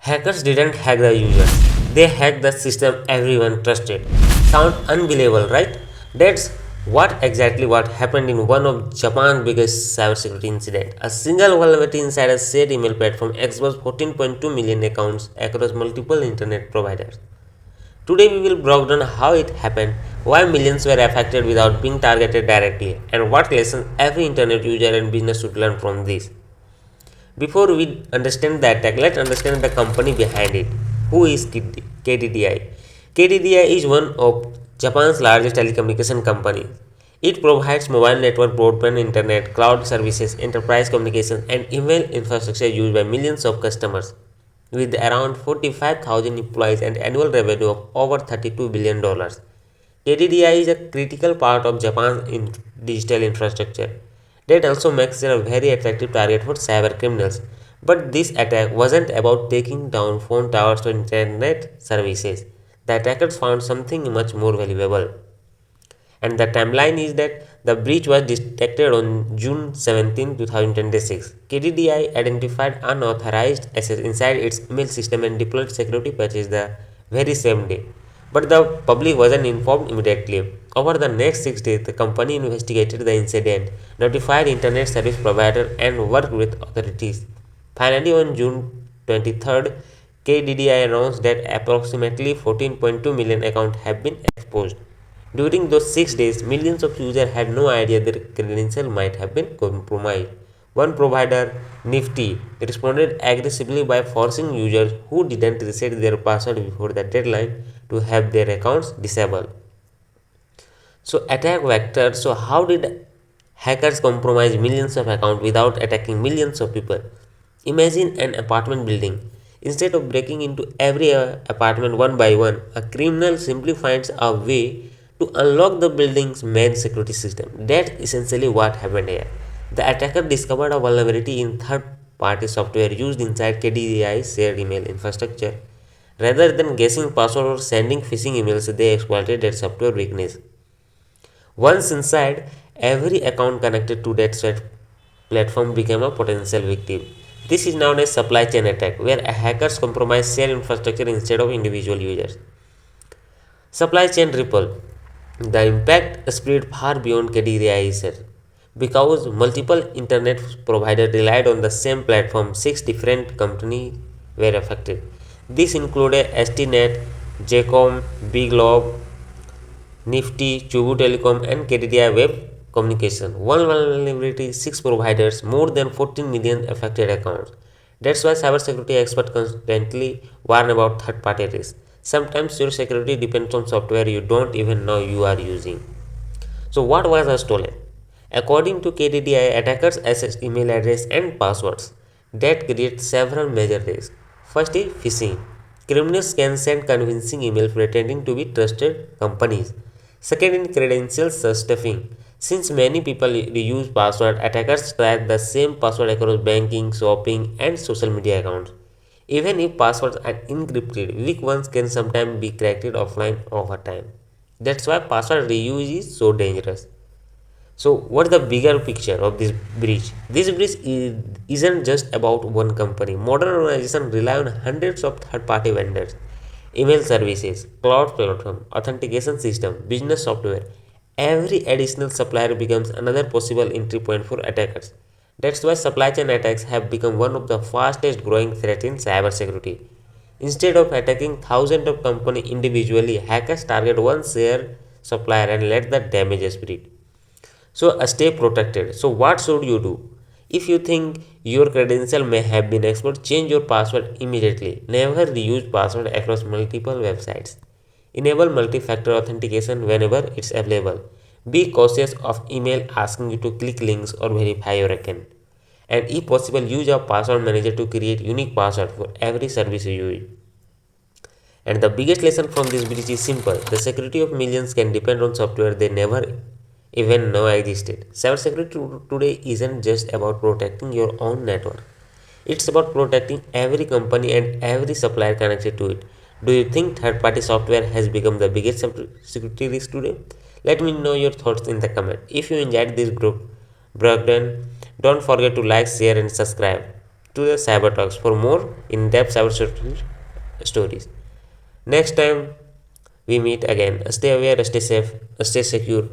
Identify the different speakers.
Speaker 1: Hackers didn't hack the users, they hacked the system everyone trusted. Sound unbelievable, right? That's what happened in one of Japan's biggest cybersecurity incident. A single vulnerability inside a shared email platform exposed 14.2 million accounts across multiple internet providers. Today we will break down how it happened, why millions were affected without being targeted directly, and what lessons every internet user and business should learn from this. Before we understand the attack, let's understand the company behind it. Who is KDDI? KDDI is one of Japan's largest telecommunication companies. It provides mobile network, broadband internet, cloud services, enterprise communications, and email infrastructure used by millions of customers. With around 45,000 employees and annual revenue of over $32 billion, KDDI is a critical part of Japan's digital infrastructure. That also makes it a very attractive target for cyber criminals. But this attack wasn't about taking down phone towers or internet services. The attackers found something much more valuable. And the timeline is that the breach was detected on June 17, 2026. KDDI identified unauthorized access inside its email system and deployed security patches the very same day. But the public wasn't informed immediately. Over the next 6 days, the company investigated the incident, notified internet service provider, and worked with authorities. Finally, on June 23rd, KDDI announced that approximately 14.2 million accounts have been exposed. During those 6 days, millions of users had no idea their credentials might have been compromised. One provider, Nifty, responded aggressively by forcing users who didn't reset their password before the deadline to have their accounts disabled. So, attack vector. So, how did hackers compromise millions of accounts without attacking millions of people? Imagine an apartment building. Instead of breaking into every apartment one by one, a criminal simply finds a way to unlock the building's main security system. That's essentially what happened here. The attacker discovered a vulnerability in third party software used inside KDDI's shared email infrastructure. Rather than guessing password or sending phishing emails, they exploited that software weakness. Once inside, every account connected to that shared platform became a potential victim. This is known as supply chain attack, where hackers compromise shared infrastructure instead of individual users. Supply chain ripple. The impact spread far beyond KDDI itself. Because multiple internet providers relied on the same platform, six different companies were affected. This included STNet, JCOM, Big Lob, Nifty, Chubu Telecom, and KDDI Web Communication. One vulnerability, six providers, more than 14 million affected accounts. That's why cybersecurity experts constantly warn about third-party risks. Sometimes your security depends on software you don't even know you are using. So, what was stolen? According to KDDI, attackers accessed email address and passwords. That creates several major risks. First is phishing. Criminals can send convincing emails pretending to be trusted companies. Second is credentials stuffing. Since many people reuse password, attackers track the same password across banking, shopping, and social media accounts. Even if passwords are encrypted, weak ones can sometimes be cracked offline over time. That's why password reuse is so dangerous. So, what's the bigger picture of this breach? Isn't just about one company. Modern organizations rely on hundreds of third-party vendors, email services, cloud platform, authentication system, business software. Every additional supplier becomes another possible entry point for attackers. That's why supply chain attacks have become one of the fastest growing threats in cybersecurity. Instead of attacking thousands of companies individually, hackers target one shared supplier and let the damage spread. So stay protected. So what should you do? If you think your credential may have been exposed, change your password immediately. Never reuse password across multiple websites. Enable multi-factor authentication whenever it's available. Be cautious of email asking you to click links or verify your account. And if possible, use a password manager to create unique password for every service you use. And the biggest lesson from this breach is simple. The security of millions can depend on software they never even know existed. Cybersecurity today isn't just about protecting your own network. It's about protecting every company and every supplier connected to it. Do you think third-party software has become the biggest security risk today? Let me know your thoughts in the comment. If you enjoyed this group breakdown, don't forget to like, share and subscribe. to the cyber talks for more in-depth cybersecurity stories. Next time we meet again, stay aware, stay safe, stay secure.